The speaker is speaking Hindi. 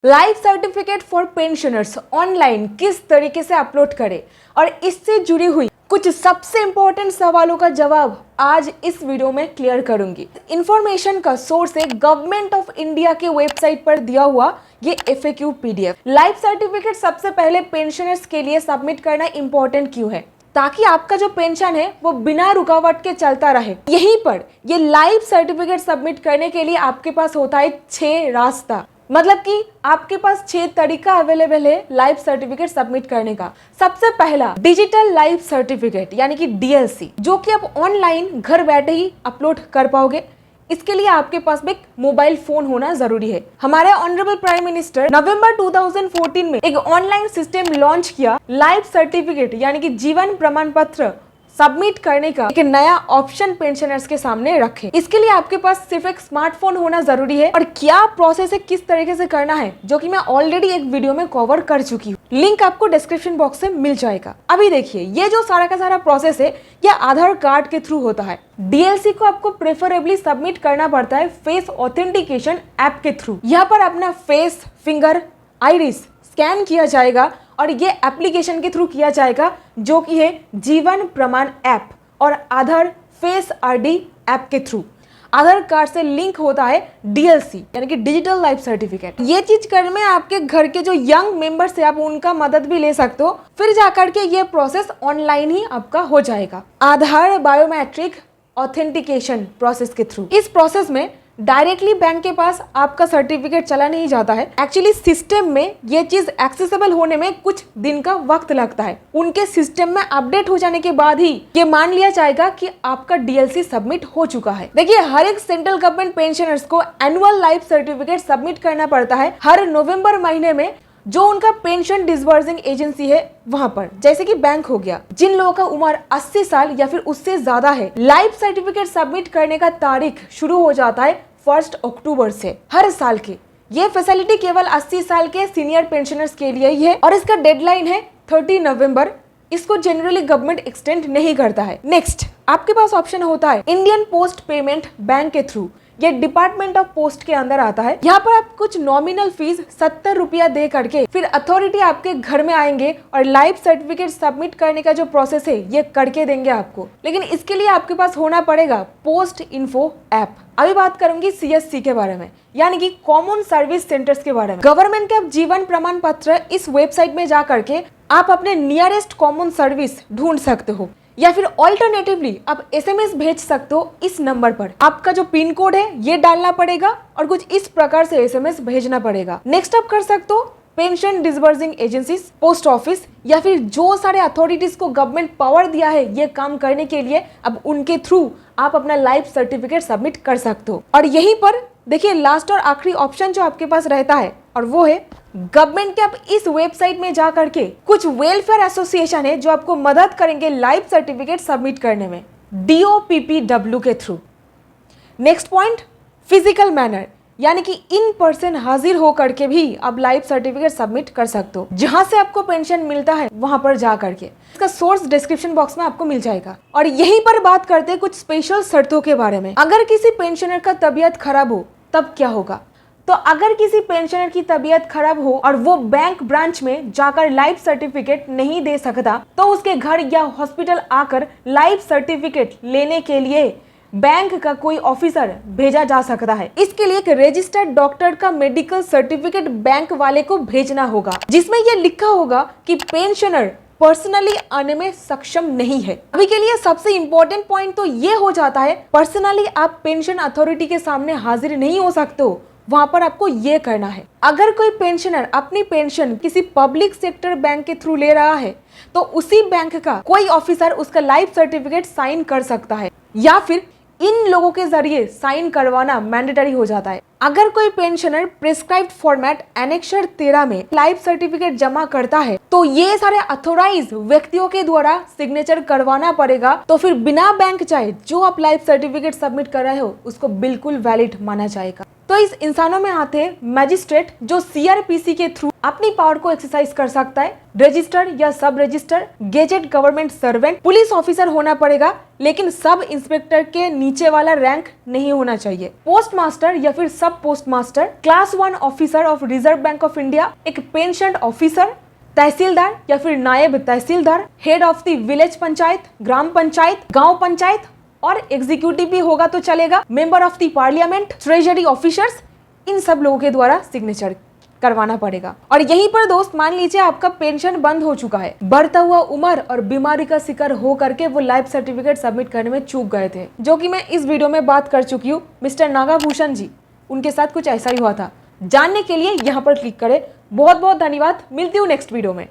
Life certificate for pensioners online किस तरीके से अपलोड करें और इससे जुड़ी हुई कुछ सबसे इंपॉर्टेंट सवालों का जवाब आज इस वीडियो में क्लियर करूंगी। इंफॉर्मेशन का सोर्स है गवर्नमेंट ऑफ इंडिया के वेबसाइट पर दिया हुआ ये FAQ PDF। लाइफ सर्टिफिकेट सबसे पहले पेंशनर्स के लिए सबमिट करना इंपॉर्टेंट क्यों है? ताकि आपका जो पेंशन है वो बिना रुकावट के चलता रहे। यहीं पर ये लाइफ सर्टिफिकेट सबमिट करने के लिए आपके पास होता है 6 रास्ता, मतलब कि आपके पास 6 तरीका अवेलेबल है लाइफ सर्टिफिकेट सबमिट करने का। सबसे पहला डिजिटल लाइफ सर्टिफिकेट यानी कि DLC, जो कि आप ऑनलाइन घर बैठे ही अपलोड कर पाओगे। इसके लिए आपके पास भी एक मोबाइल फोन होना जरूरी है। हमारे ऑनरेबल प्राइम मिनिस्टर नवंबर 2014 में एक ऑनलाइन सिस्टम लॉन्च किया, लाइफ सर्टिफिकेट यानी कि जीवन प्रमाण पत्र सबमिट करने का एक नया ऑप्शन पेंशनर्स के सामने रखे। इसके लिए आपके पास सिर्फ एक स्मार्टफोन होना जरूरी है और क्या प्रोसेस है, किस तरीके से करना है, जो कि मैं ऑलरेडी एक वीडियो में कवर कर चुकी हूँ। लिंक आपको डिस्क्रिप्शन बॉक्स से मिल जाएगा। अभी देखिए, ये जो सारा का सारा प्रोसेस है ये आधार कार्ड के थ्रू होता है। DLC को आपको प्रेफरेबली सबमिट करना पड़ता है फेस ऑथेंटिकेशन ऐप के थ्रू। यहाँ पर अपना फेस, फिंगर, आइरिस स्कैन किया जाएगा और ये एप्लीकेशन के थ्रू किया जाएगा, जो कि है जीवन प्रमाण ऐप और आधार फेस RD ऐप के थ्रू। आधार कार्ड से लिंक होता है DLC यानी कि डिजिटल लाइफ सर्टिफिकेट। ये चीज करने में आपके घर के जो यंग मेंबर्स है आप उनका मदद भी ले सकते हो। फिर जाकर के ये प्रोसेस ऑनलाइन ही आपका हो जाएगा आधार बायोमेट्रिक ऑथेंटिकेशन प्रोसेस के थ्रू। इस प्रोसेस में डायरेक्टली बैंक के पास आपका सर्टिफिकेट चला नहीं जाता है। एक्चुअली सिस्टम में ये चीज एक्सेसिबल होने में कुछ दिन का वक्त लगता है। उनके सिस्टम में अपडेट हो जाने के बाद ही ये मान लिया जाएगा कि आपका DLC सबमिट हो चुका है। देखिए, हर एक सेंट्रल गवर्नमेंट पेंशनर्स को एनुअल लाइफ सर्टिफिकेट सबमिट करना पड़ता है हर नवंबर महीने में, जो उनका पेंशन डिसबर्सिंग एजेंसी है वहां पर, जैसे कि बैंक हो गया। जिन लोगों का उम्र 80 साल या फिर उससे ज्यादा है, लाइफ सर्टिफिकेट सबमिट करने का तारीख शुरू हो जाता है 1 अक्टूबर से हर साल के। ये फैसिलिटी केवल 80 साल के सीनियर पेंशनर्स के लिए ही है और इसका डेडलाइन है 30 नवंबर। इसको जनरली गवर्नमेंट एक्सटेंड नहीं करता है। नेक्स्ट, आपके पास ऑप्शन होता है इंडियन पोस्ट पेमेंट बैंक के थ्रू। ये डिपार्टमेंट ऑफ पोस्ट के अंदर आता है। यहाँ पर आप कुछ नॉमिनल फीस 70 रुपया दे करके फिर अथॉरिटी आपके घर में आएंगे और लाइफ सर्टिफिकेट सबमिट करने का जो प्रोसेस है ये करके देंगे आपको। लेकिन इसके लिए आपके पास होना पड़ेगा पोस्ट इन्फो ऐप। अभी बात करूंगी CSC के बारे में, यानी कि कॉमन सर्विस सेंटर्स के बारे में। गवर्नमेंट के जीवन प्रमाण पत्र इस वेबसाइट में जा करके आप अपने नियरेस्ट कॉमन सर्विस ढूंढ सकते हो, या फिर ऑल्टरनेटिवली आप SMS भेज सकते हो इस नंबर पर। आपका जो पिन कोड है ये डालना पड़ेगा और कुछ इस प्रकार से SMS भेजना पड़ेगा। नेक्स्ट आप कर सकते हो pension disbursing agencies, post office, या फिर जो सारे अथॉरिटीज को गवर्नमेंट पावर दिया है ये काम करने के लिए, अब उनके थ्रू आप अपना लाइफ सर्टिफिकेट सबमिट कर सकते हो। और यहीं पर देखिए लास्ट और आखिरी ऑप्शन जो आपके पास रहता है और वो है गवर्नमेंट के। आप इस वेबसाइट में जा करके कुछ वेलफेयर एसोसिएशन है जो आपको मदद करेंगे लाइफ सर्टिफिकेट सबमिट करने में, DOPPW के through. Next point, physical manner, यानी कि इन पर्सन हाजिर हो करके भी आप लाइफ सर्टिफिकेट सबमिट कर सकते हो। जहां से आपको पेंशन मिलता है वहां पर जा करके, इसका सोर्स डिस्क्रिप्शन बॉक्स में आपको मिल जाएगा। और यहीं पर बात करते हैं कुछ स्पेशल शर्तों के बारे में। अगर किसी पेंशनर का तबीयत खराब हो तब क्या होगा? तो अगर किसी पेंशनर की तबीयत खराब हो और वो बैंक ब्रांच में जाकर लाइफ सर्टिफिकेट नहीं दे सकता, तो उसके घर या हॉस्पिटल आकर लाइफ सर्टिफिकेट लेने के लिए बैंक का कोई ऑफिसर भेजा जा सकता है। इसके लिए एक रजिस्टर्ड डॉक्टर का मेडिकल सर्टिफिकेट बैंक वाले को भेजना होगा, जिसमें यह लिखा होगा कि पेंशनर पर्सनली आने में सक्षम नहीं है। अभी के लिए सबसे इंपॉर्टेंट पॉइंट तो ये हो जाता है, पर्सनली आप पेंशन अथॉरिटी के सामने हाजिर नहीं हो सकते हो, वहां पर आपको ये करना है। अगर कोई पेंशनर अपनी पेंशन किसी पब्लिक सेक्टर बैंक के थ्रू ले रहा है तो उसी बैंक का कोई ऑफिसर उसका लाइफ सर्टिफिकेट साइन कर सकता है, या फिर इन लोगों के जरिए साइन करवाना मैंडेटरी हो जाता है। अगर कोई पेंशनर प्रिस्क्राइब्ड फॉर्मेट एनेक्सर 13 में लाइफ सर्टिफिकेट जमा करता है तो ये सारे अथोराइज व्यक्तियों के द्वारा सिग्नेचर करवाना पड़ेगा। तो फिर बिना बैंक चाहे जो आप लाइफ सर्टिफिकेट सबमिट कर रहे हो उसको बिल्कुल वैलिड माना जाएगा। तो इस इंसानों में आते हैं मैजिस्ट्रेट, जो सीआरपीसी के थ्रू अपनी पावर को एक्सरसाइज कर सकता है, रजिस्टर या सब register, gazette government servant, police officer होना पड़ेगा लेकिन सब इंस्पेक्टर के नीचे वाला रैंक नहीं होना चाहिए, पोस्टमास्टर या फिर sub postmaster, class 1 officer of Reserve Bank of India, एक पेंशन ऑफिसर, तहसीलदार या फिर naib tehsildar, head of the village panchayat, gram panchayat, गांव पंचायत, और एग्जीक्यूटिव भी होगा तो चलेगा, member of the Parliament, treasury officers, इन सब लोगों के द्वारा सिग्नेचर करवाना पड़ेगा। और यहीं पर दोस्त मान लीजिए आपका पेंशन बंद हो चुका है, बढ़ता हुआ उम्र और बीमारी का शिकार हो करके वो लाइफ सर्टिफिकेट सबमिट करने में चूक गए थे, जो कि मैं इस वीडियो में बात कर चुकी हूँ। मिस्टर नागाभूषण जी, उनके साथ कुछ ऐसा ही हुआ था। जानने के लिए यहाँ पर क्लिक करें। बहुत बहुत धन्यवाद, मिलती हूँ नेक्स्ट वीडियो में।